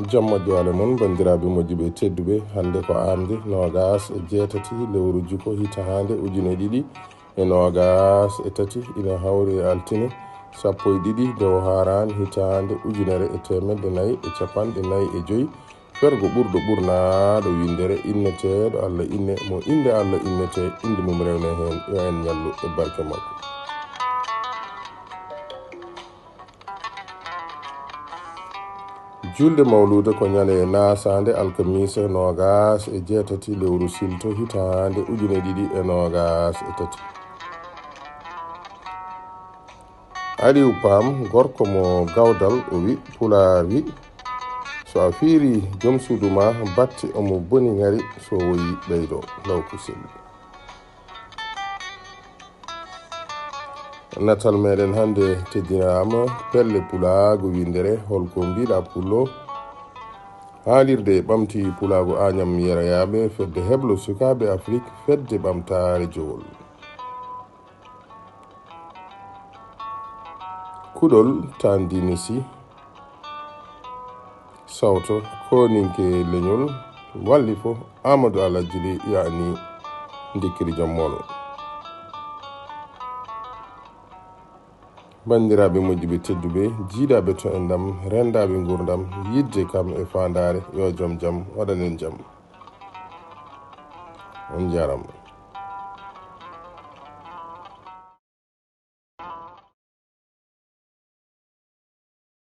jamma joale mon bandiraɓe moƴƴuɓe tedduɓe hande ko amde nogas e jeetati lewru jukko hitahande ujune ɗiɗi e nogas e tati ina hawri e altine sappo e ɗiɗi dewo haran hitahande ujunere e temedde nayyi e capanɗe nayyi e joyyi fergo ɓurɗo ɓurnaɗo windere inneteɗo Allah inne mo inde Allah innete inde mum rewne hen yo en ñallu e barke makko. julde mawluda ko ñande nasande alkamisa nogas e jeetati lewru silto hitande ujune ɗiɗi e nogas e tati. Aliou Pam gorko mo gawdal o wi pulaar wi so a fiiri joom suudu ma batte omo boni ngari so woyi ɓeydo law ko selli. natal meɗen hande teddinama pelle pulaago windere holko mbiɗa pullo haalirde ɓamti pulaago añam yerayaɓe fedde heblo sukaɓe afrique fedde ɓamtare jowol kuɗol tandinisi sawto koninke leñol walli fo amadou alajjili yani dikkiri jammono. bandiraɓe moƴƴuɓe tedduɓe jiiɗaɓe to e ndam rendaɓe gurdam yidde kam e fandare yo joom jaam waɗanen jaam on jarama.